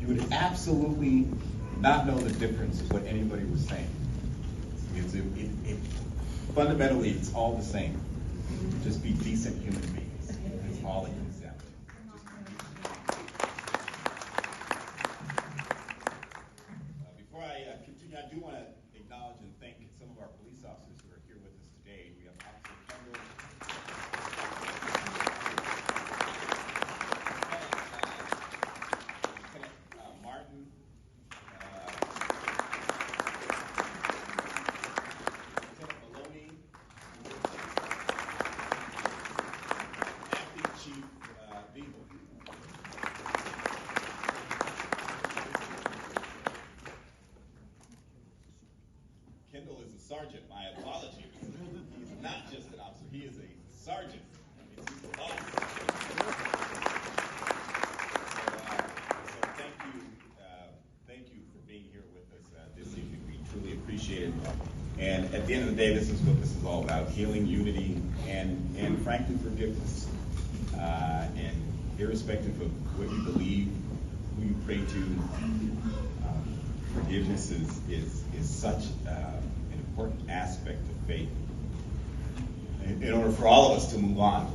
you would absolutely not know the difference of what anybody was saying. Fundamentally, it's all the same. Just be decent human beings. That's all it comes down to. Before I continue, I do want to acknowledge and thank some of our police officers who are here with us today. We have Officer Kendall. Lieutenant Martin. Lieutenant Maloney. Acting Chief Beagle. Kendall is a sergeant. My apologies. He's not just an officer. He is a sergeant. He's a boss. So thank you for being here with us this evening. We truly appreciate it. And at the end of the day, this is what this is all about: healing, unity, and frankly, forgiveness. And irrespective of what you believe, who you pray to, forgiveness is such an important aspect of faith in order for all of us to move on.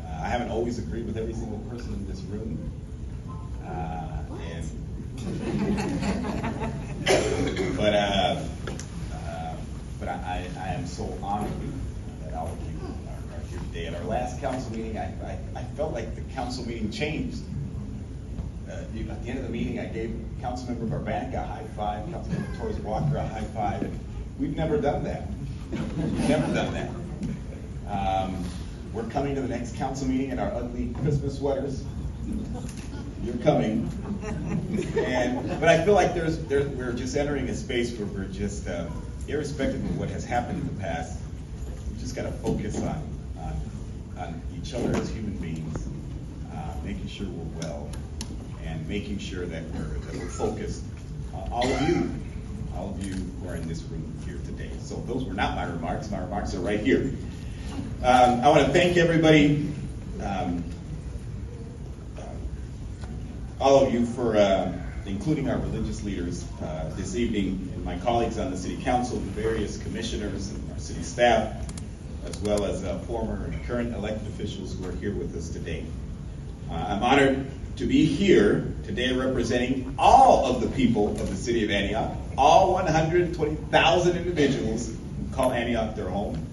I haven't always agreed with every single person in this room, but I am so honored that all of you are here today. At our last council meeting, I felt like the council meeting changed. At the end of the meeting, I gave Councilmember Barbanica a high five, Councilmember Torres Walker a high five, and we've never done that. We've never done that. We're coming to the next council meeting in our ugly Christmas sweaters. You're coming. But I feel like we're just entering a space where we're just, irrespective of what has happened in the past, we just got to focus on each other as human beings, making sure we're well, and making sure that we're focused on all of you who are in this room here today. So those were not my remarks. My remarks are right here. I want to thank everybody, all of you, for including our religious leaders this evening, and my colleagues on the City Council, the various commissioners, and our city staff, as well as former and current elected officials who are here with us today. I'm honored to be here today representing all of the people of the city of Antioch, all 120,000 individuals who call Antioch their home.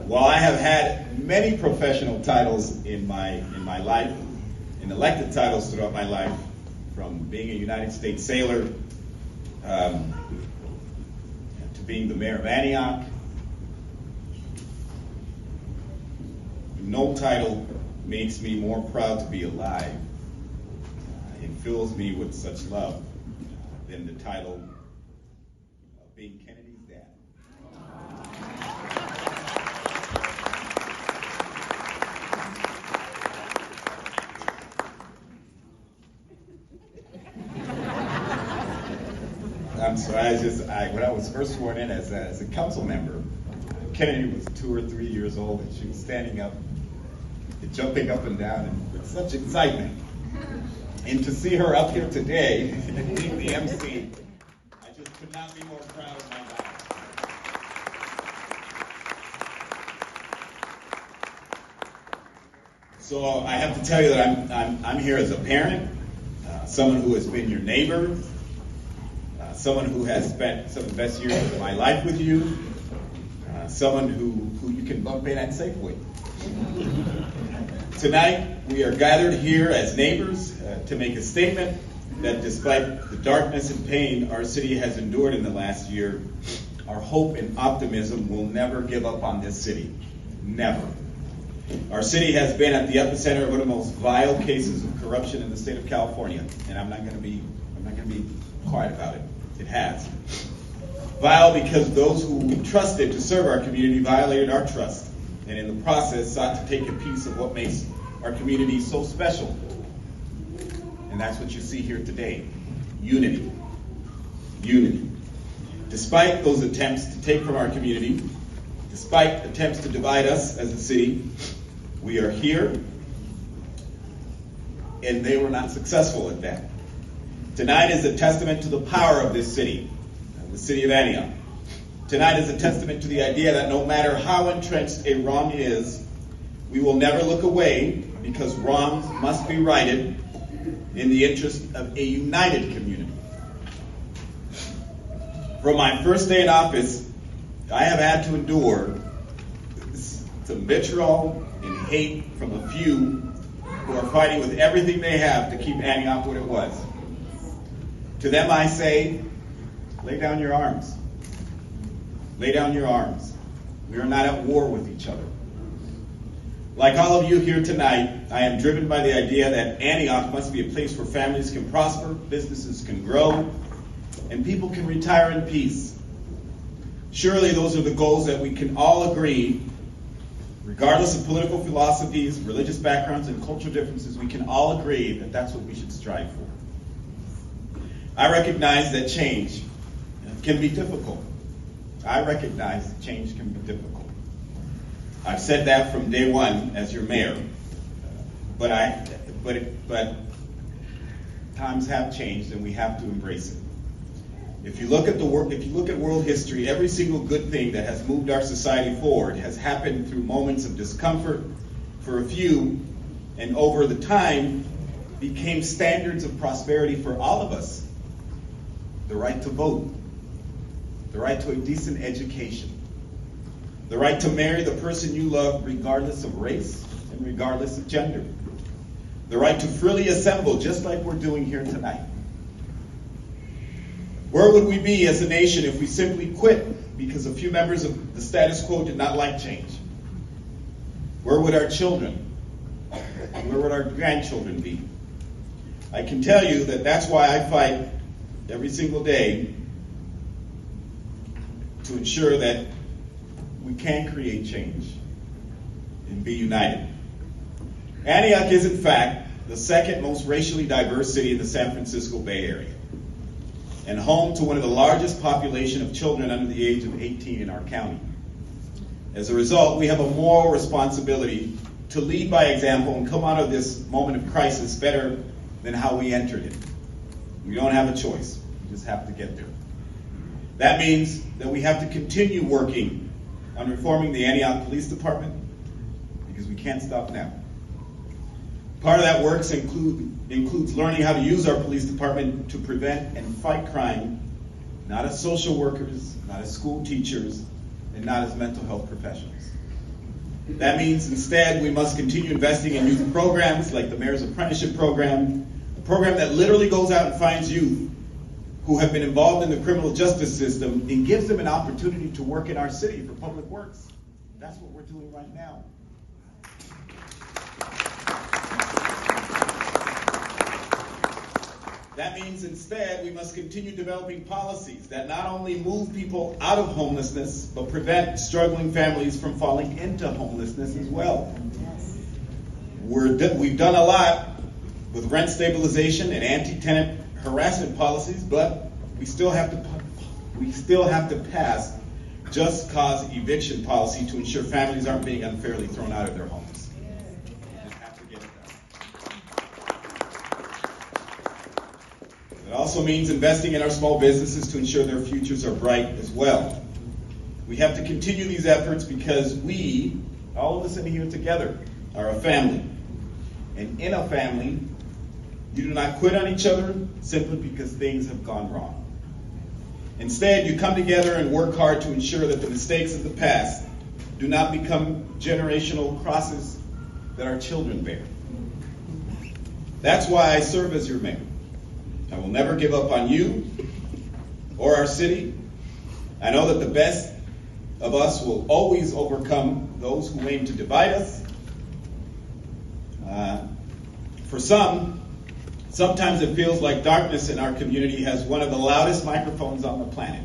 While I have had many professional titles in my life, and elected titles throughout my life, from being a United States sailor to being the mayor of Antioch, no title makes me more proud to be alive and fills me with such love than the title of being Kennedy's dad. I'm sorry, when I was first sworn in as a council member, Kennedy was 2 or 3 years old, and she was standing up, jumping up and down, and with such excitement. And to see her up here today, being the MC, I just could not be more proud of my life. So I have to tell you that I'm here as a parent, someone who has been your neighbor, someone who has spent some of the best years of my life with you, someone who you can bump in at Safeway. Tonight, we are gathered here as neighbors to make a statement that despite the darkness and pain our city has endured in the last year, our hope and optimism will never give up on this city. Never. Our city has been at the epicenter of one of the most vile cases of corruption in the state of California, and I'm not going to be quiet about it. It has. Vile because those who we trusted to serve our community violated our trust, and in the process sought to take a piece of what makes our community so special. And that's what you see here today. Unity. Unity. Despite those attempts to take from our community, despite attempts to divide us as a city, we are here, and they were not successful at that. Tonight is a testament to the power of this city, the city of Antioch. Tonight is a testament to the idea that no matter how entrenched a wrong is, we will never look away because wrongs must be righted in the interest of a united community. From my first day in office, I have had to endure some vitriol and hate from a few who are fighting with everything they have to keep Antioch what it was. To them I say, lay down your arms. Lay down your arms. We are not at war with each other. Like all of you here tonight, I am driven by the idea that Antioch must be a place where families can prosper, businesses can grow, and people can retire in peace. Surely those are the goals that we can all agree, regardless of political philosophies, religious backgrounds, and cultural differences, we can all agree that that's what we should strive for. I recognize that change can be difficult. I recognize that change can be difficult. I've said that from day one as your mayor, but times have changed and we have to embrace it. If you look at world history, every single good thing that has moved our society forward has happened through moments of discomfort for a few, and over the time became standards of prosperity for all of us. The right to vote, the right to a decent education, the right to marry the person you love regardless of race and regardless of gender, the right to freely assemble just like we're doing here tonight. Where would we be as a nation if we simply quit because a few members of the status quo did not like change? Where would our children, where would our grandchildren be? I can tell you that that's why I fight every single day to ensure that we can create change and be united. Antioch is, in fact, the second most racially diverse city in the San Francisco Bay Area, and home to one of the largest population of children under the age of 18 in our county. As a result, we have a moral responsibility to lead by example and come out of this moment of crisis better than how we entered it. We don't have a choice. We just have to get there. That means that we have to continue working on reforming the Antioch Police Department because we can't stop now. Part of that work includes learning how to use our police department to prevent and fight crime, not as social workers, not as school teachers, and not as mental health professionals. That means instead we must continue investing in youth programs like the Mayor's Apprenticeship Program, a program that literally goes out and finds youth who have been involved in the criminal justice system and gives them an opportunity to work in our city for public works. That's what we're doing right now. That means instead we must continue developing policies that not only move people out of homelessness, but prevent struggling families from falling into homelessness as well. We've done a lot with rent stabilization and anti-tenant harassment policies, but we still have to pass just cause eviction policy to ensure families aren't being unfairly thrown out of their homes. It also means investing in our small businesses to ensure their futures are bright as well. We have to continue these efforts because we, all of us in here together, are a family. And in a family, you do not quit on each other simply because things have gone wrong. Instead, you come together and work hard to ensure that the mistakes of the past do not become generational crosses that our children bear. That's why I serve as your mayor. I will never give up on you or our city. I know that the best of us will always overcome those who aim to divide us. For sometimes it feels like darkness in our community has one of the loudest microphones on the planet.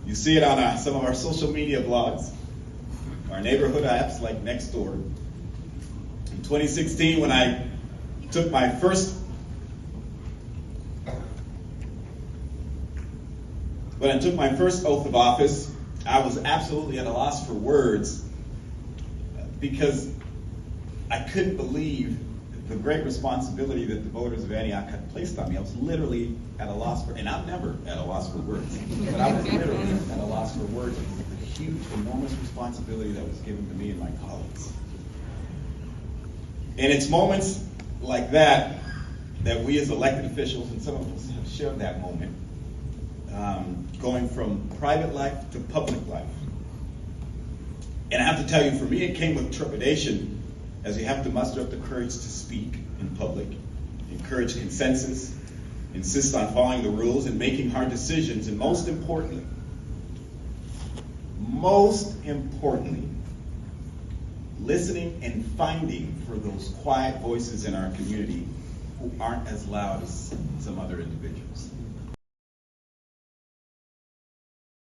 You see it on some of our social media blogs, our neighborhood apps like Nextdoor. In 2016, when I took my first oath of office, I was absolutely at a loss for words because I couldn't believe the great responsibility that the voters of Antioch had placed on me. I was literally at a loss for, and I'm never at a loss for words, but I was literally at a loss for words with the huge, enormous responsibility that was given to me and my colleagues. And it's moments like that that we as elected officials, and some of us have shared that moment, going from private life to public life. And I have to tell you, for me, it came with trepidation, as you have to muster up the courage to speak in public, encourage consensus, insist on following the rules and making hard decisions, and most importantly, listening and finding for those quiet voices in our community who aren't as loud as some other individuals.